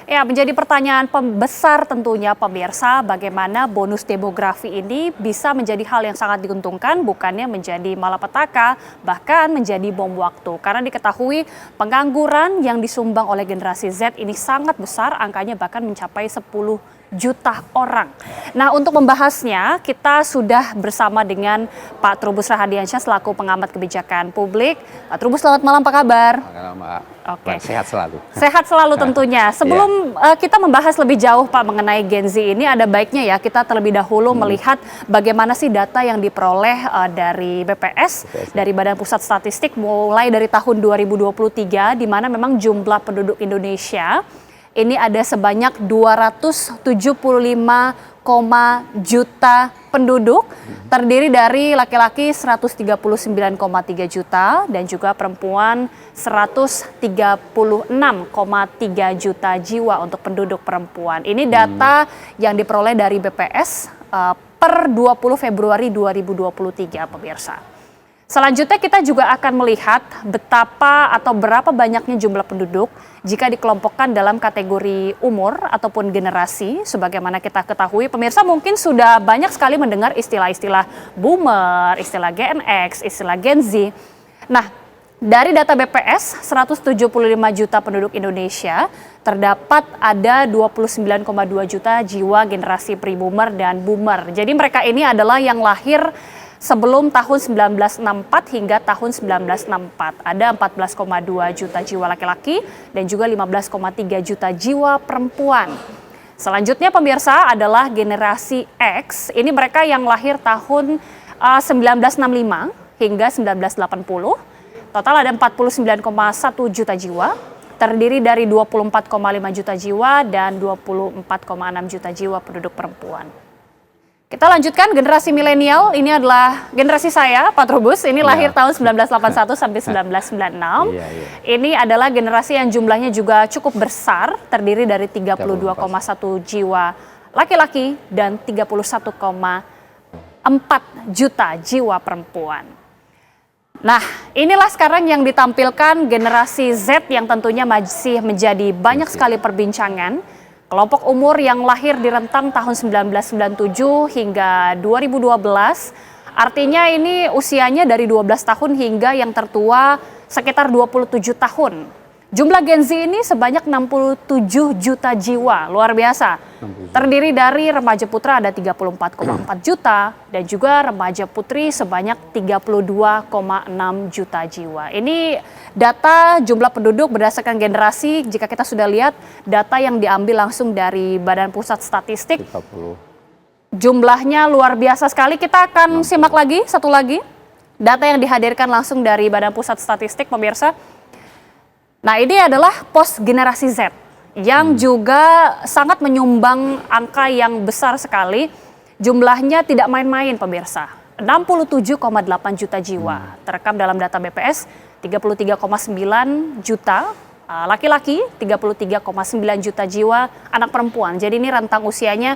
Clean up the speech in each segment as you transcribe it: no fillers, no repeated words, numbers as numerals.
Ya, menjadi pertanyaan besar tentunya pemirsa, bagaimana bonus demografi ini bisa menjadi hal yang sangat diuntungkan, bukannya menjadi malapetaka, bahkan menjadi bom waktu. Karena diketahui pengangguran yang disumbang oleh generasi Z ini sangat besar, angkanya bahkan mencapai 10 juta orang. Nah, untuk membahasnya, kita sudah bersama dengan Pak Trubus Rahadiansyah selaku pengamat kebijakan publik. Pak Trubus, selamat malam, apa kabar? Selamat malam, Mbak. Oke. Sehat selalu. Sehat selalu tentunya. Sebelum kita membahas lebih jauh Pak mengenai Gen Z ini, ada baiknya ya kita terlebih dahulu melihat bagaimana sih data yang diperoleh dari BPS, dari Badan Pusat Statistik mulai dari tahun 2023, di mana memang jumlah penduduk Indonesia ini ada sebanyak 275, juta penduduk, terdiri dari laki-laki 139,3 juta dan juga perempuan 136,3 juta jiwa untuk penduduk perempuan. Ini data yang diperoleh dari BPS per 20 Februari 2023, pemirsa. Selanjutnya kita juga akan melihat betapa atau berapa banyaknya jumlah penduduk jika dikelompokkan dalam kategori umur ataupun generasi. Sebagaimana kita ketahui, pemirsa mungkin sudah banyak sekali mendengar istilah-istilah boomer, istilah Gen X, istilah Gen Z. Nah, dari data BPS, 175 juta penduduk Indonesia, terdapat ada 29,2 juta jiwa generasi pre-boomer dan boomer. Jadi mereka ini adalah yang lahir sebelum tahun 1964 hingga tahun 1964. Ada 14,2 juta jiwa laki-laki dan juga 15,3 juta jiwa perempuan. Selanjutnya pemirsa adalah generasi X. Ini mereka yang lahir tahun 1965 hingga 1980. Total ada 49,1 juta jiwa. Terdiri dari 24,5 juta jiwa dan 24,6 juta jiwa penduduk perempuan. Kita lanjutkan generasi milenial, ini adalah generasi saya, Pak Trubus, ini lahir tahun 1981 sampai 1996. Ini adalah generasi yang jumlahnya juga cukup besar, terdiri dari 32,1 jiwa laki-laki dan 31,4 juta jiwa perempuan. Nah, inilah sekarang yang ditampilkan generasi Z yang tentunya masih menjadi banyak sekali perbincangan. Kelompok umur yang lahir di rentang tahun 1997 hingga 2012, artinya ini usianya dari 12 tahun hingga yang tertua sekitar 27 tahun. Jumlah Gen Z ini sebanyak 67 juta jiwa, luar biasa. Terdiri dari remaja putra ada 34,4 juta dan juga remaja putri sebanyak 32,6 juta jiwa. Ini data jumlah penduduk berdasarkan generasi. Jika kita sudah lihat data yang diambil langsung dari Badan Pusat Statistik, jumlahnya luar biasa sekali. Kita akan simak lagi satu lagi data yang dihadirkan langsung dari Badan Pusat Statistik, pemirsa. Nah, ini adalah pos generasi Z yang juga sangat menyumbang angka yang besar sekali. Jumlahnya tidak main-main, pemirsa. 67,8 juta jiwa terekam dalam data BPS, 33,9 juta laki-laki, 33,9 juta jiwa anak perempuan. Jadi ini rentang usianya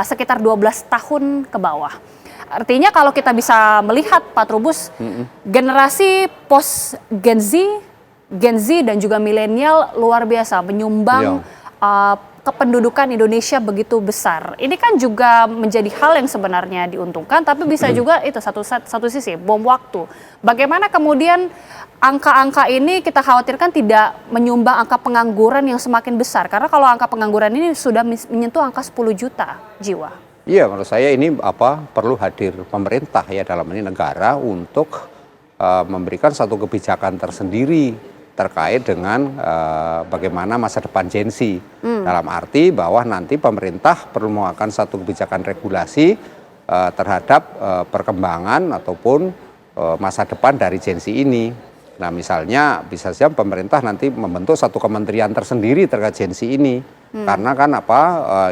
sekitar 12 tahun ke bawah. Artinya kalau kita bisa melihat, Pak Trubus, generasi pos Gen Z dan juga milenial luar biasa menyumbang kependudukan Indonesia begitu besar. Ini kan juga menjadi hal yang sebenarnya diuntungkan, tapi bisa juga itu satu sisi bom waktu. Bagaimana kemudian angka-angka ini kita khawatirkan tidak menyumbang angka pengangguran yang semakin besar, karena kalau angka pengangguran ini sudah menyentuh angka 10 juta jiwa. Iya, menurut saya ini perlu hadir pemerintah ya dalam ini negara untuk memberikan satu kebijakan tersendiri terkait dengan bagaimana masa depan Gen Z. Dalam arti bahwa nanti pemerintah perlu mengeluarkan satu kebijakan regulasi terhadap perkembangan ataupun masa depan dari Gen Z ini. Nah, misalnya bisa saja pemerintah nanti membentuk satu kementerian tersendiri terkait Gen Z ini. Karena kan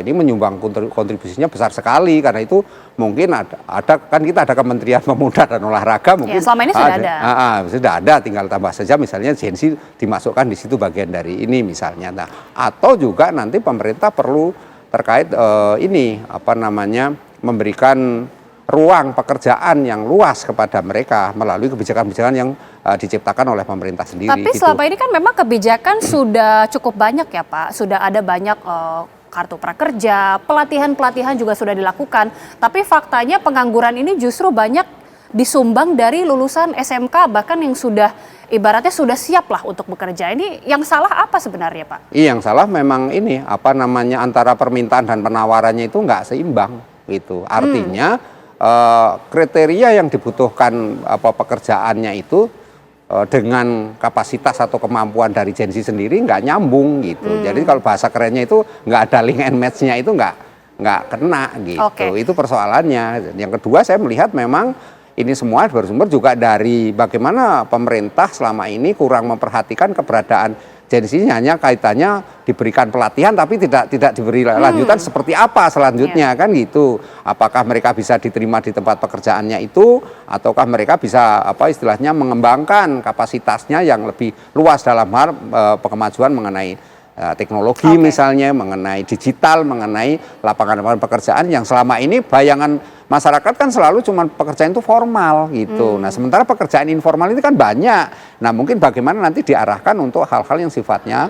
ini menyumbang kontribusinya besar sekali, karena itu mungkin ada kan kita ada Kementerian Pemuda dan Olahraga mungkin selama ini sudah ada. Sudah ada, tinggal tambah saja misalnya Gen Z dimasukkan di situ bagian dari ini misalnya. Nah, atau juga nanti pemerintah perlu terkait memberikan ruang pekerjaan yang luas kepada mereka melalui kebijakan-kebijakan yang diciptakan oleh pemerintah sendiri. Tapi gitu. selama ini kan memang kebijakan sudah cukup banyak ya Pak, sudah ada banyak kartu prakerja, pelatihan-pelatihan juga sudah dilakukan. Tapi faktanya pengangguran ini justru banyak disumbang dari lulusan SMK, bahkan yang sudah ibaratnya sudah siap lah untuk bekerja. Ini yang salah apa sebenarnya Pak? Iya, yang salah memang ini antara permintaan dan penawarannya itu nggak seimbang gitu. Artinya kriteria yang dibutuhkan pekerjaannya itu dengan kapasitas atau kemampuan dari Gen Z sendiri nggak nyambung gitu. Jadi kalau bahasa kerennya itu nggak ada link and match-nya itu nggak kena gitu. Okay. Itu persoalannya. Yang kedua saya melihat memang ini semua bersumber juga dari bagaimana pemerintah selama ini kurang memperhatikan keberadaan Gen Z, hanya kaitannya diberikan pelatihan tapi tidak diberi lanjutan seperti apa selanjutnya kan gitu. Apakah mereka bisa diterima di tempat pekerjaannya itu ataukah mereka bisa istilahnya mengembangkan kapasitasnya yang lebih luas dalam hal kemajuan mengenai teknologi misalnya, mengenai digital, mengenai lapangan-lapangan pekerjaan yang selama ini bayangan masyarakat kan selalu cuma pekerjaan itu formal gitu. Nah, sementara pekerjaan informal itu kan banyak. Nah, mungkin bagaimana nanti diarahkan untuk hal-hal yang sifatnya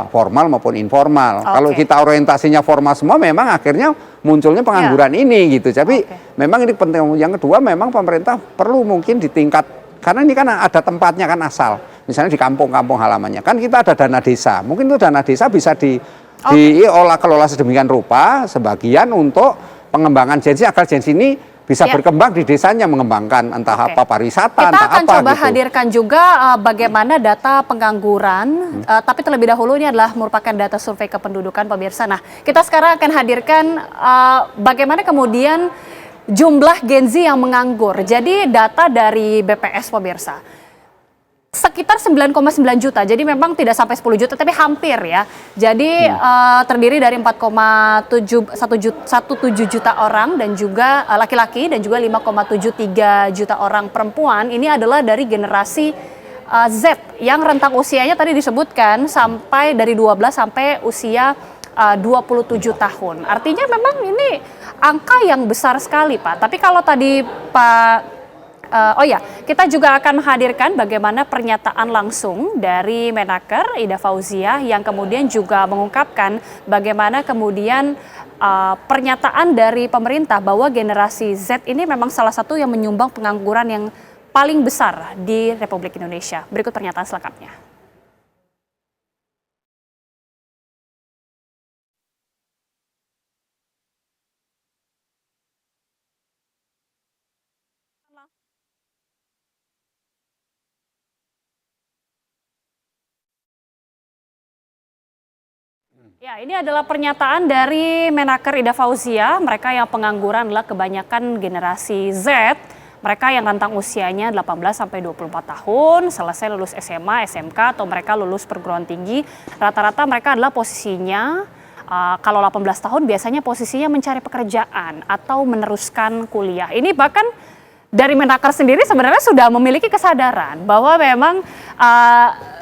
formal maupun informal. Kalau kita orientasinya formal semua, memang akhirnya munculnya pengangguran ini gitu. Tapi memang ini penting. Yang kedua, memang pemerintah perlu mungkin di tingkat, karena ini kan ada tempatnya kan asal. Misalnya di kampung-kampung halamannya. Kan kita ada dana desa. Mungkin itu dana desa bisa diolah kelola sedemikian rupa sebagian untuk pengembangan Gen Z agar Gen Z ini bisa berkembang di desanya, mengembangkan entah apa pariwisata, kita akan coba gitu. hadirkan juga bagaimana data pengangguran, tapi terlebih dahulu ini adalah merupakan data survei kependudukan pemirsa. Nah, kita sekarang akan hadirkan bagaimana kemudian jumlah Gen Z yang menganggur. Jadi data dari BPS pemirsa. Sekitar 9,9 juta, jadi memang tidak sampai 10 juta, tapi hampir ya. Jadi terdiri dari 4,17 juta orang dan juga laki-laki dan juga 5,73 juta orang perempuan. Ini adalah dari generasi Z yang rentang usianya tadi disebutkan sampai dari 12 sampai usia 27 tahun. Artinya memang ini angka yang besar sekali Pak. Tapi kalau tadi Pak kita juga akan hadirkan bagaimana pernyataan langsung dari Menaker Ida Fauziah yang kemudian juga mengungkapkan bagaimana kemudian pernyataan dari pemerintah bahwa generasi Z ini memang salah satu yang menyumbang pengangguran yang paling besar di Republik Indonesia. Berikut pernyataan selengkapnya. Ya, ini adalah pernyataan dari Menaker Ida Fauziah. Mereka yang pengangguran adalah kebanyakan generasi Z. Mereka yang rentang usianya 18 sampai 24 tahun, selesai lulus SMA, SMK, atau mereka lulus perguruan tinggi. Rata-rata mereka adalah posisinya, kalau 18 tahun biasanya posisinya mencari pekerjaan atau meneruskan kuliah. Ini bahkan dari Menaker sendiri sebenarnya sudah memiliki kesadaran bahwa memang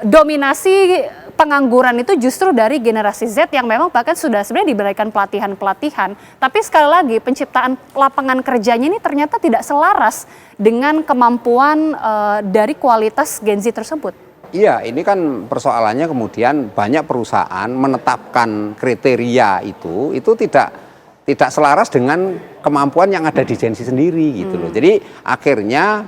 dominasi pengangguran itu justru dari generasi Z yang memang bahkan sudah sebenarnya diberikan pelatihan-pelatihan. Tapi sekali lagi penciptaan lapangan kerjanya ini ternyata tidak selaras dengan kemampuan dari kualitas Gen Z tersebut. Iya, ini kan persoalannya kemudian banyak perusahaan menetapkan kriteria itu tidak selaras dengan kemampuan yang ada di Gen Z sendiri gitu loh. Jadi akhirnya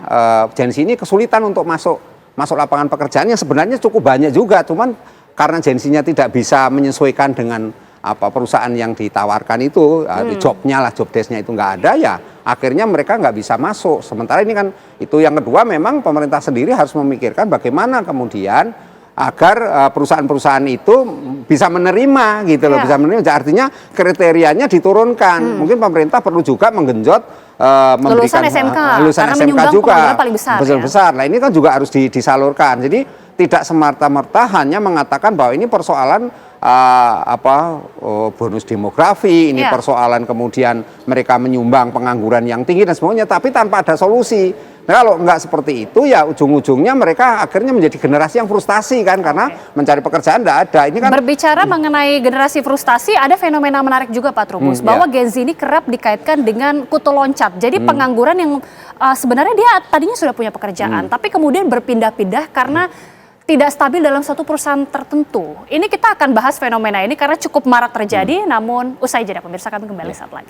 Gen Z ini kesulitan untuk masuk lapangan pekerjaan yang sebenarnya cukup banyak juga, cuman karena Gen Z-nya tidak bisa menyesuaikan dengan perusahaan yang ditawarkan itu, jobnya lah, job desk-nya itu nggak ada, ya akhirnya mereka nggak bisa masuk. Sementara ini kan itu yang kedua, memang pemerintah sendiri harus memikirkan bagaimana kemudian agar perusahaan-perusahaan itu bisa menerima gitu loh, bisa menerima. Artinya kriterianya diturunkan. Mungkin pemerintah perlu juga menggenjot memberikan lulusan SMK juga paling besar, besar. Nah, ini kan juga harus disalurkan. Jadi tidak semerta-merta hanya mengatakan bahwa ini persoalan bonus demografi, ini Ya. persoalan kemudian mereka menyumbang pengangguran yang tinggi dan semuanya, tapi tanpa ada solusi. Nah, kalau nggak seperti itu ya ujung-ujungnya mereka akhirnya menjadi generasi yang frustasi kan, karena mencari pekerjaan nggak ada. Ini kan Berbicara mengenai generasi frustasi, ada fenomena menarik juga Pak Trubus, bahwa Gen Z ini kerap dikaitkan dengan kutu loncat. Jadi pengangguran yang sebenarnya dia tadinya sudah punya pekerjaan, tapi kemudian berpindah-pindah karena tidak stabil dalam satu perusahaan tertentu. Ini kita akan bahas fenomena ini karena cukup marak terjadi, namun usai jeda pemirsa, kami kembali saat lagi.